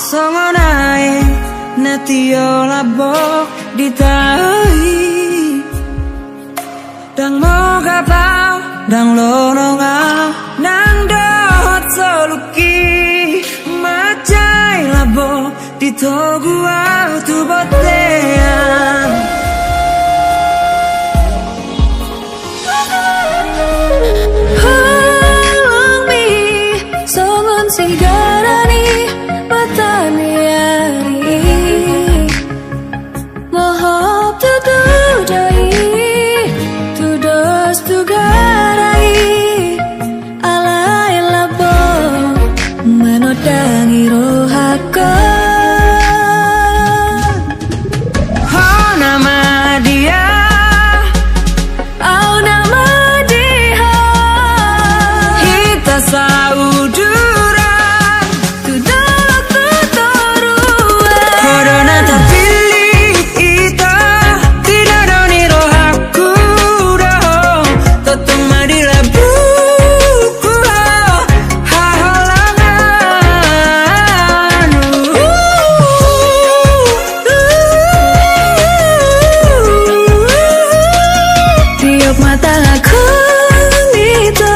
Songonae netio labok ditahi Dang moga pau dang lononga nang dot soluki Macai labok ditogua tu botean Halang mi songon sigarani batani ari Mohop tu dudai tu dos tu garai Alai labo menodangi rohaka Oh nama dia Au nama dia Hita saudura Tu dolok tu torua Corona terpilih kita Tidak doni rohaku dah Totong madila buku hahalangan Riok mata aku nito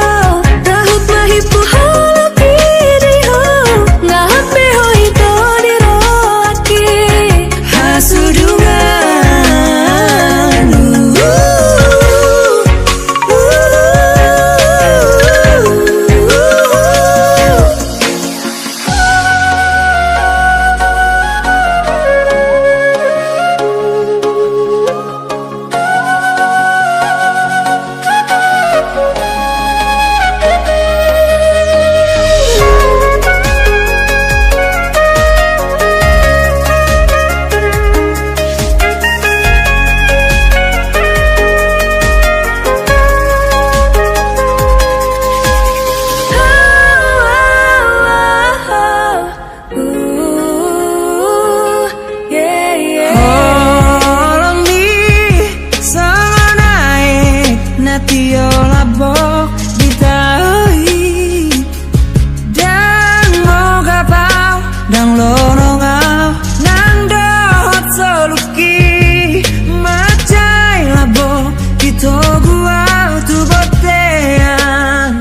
Rahut mahipu holo piriho Ngahap beho ito diroaki Hasudungan Natio labok ditahi Dan moga pau dan lonongau Nang dot soluki Macai labok ditoguau tu botean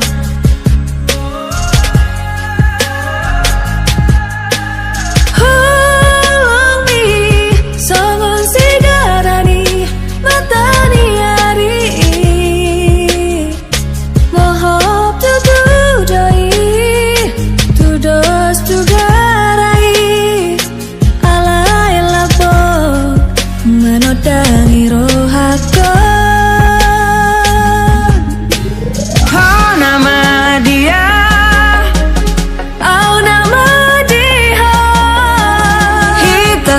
Halang mi songon sigarani batani ari Mohop tu dudai tu dos tu garai Alai labo menodangi rohaka Oh nama dia Au nama dia Hita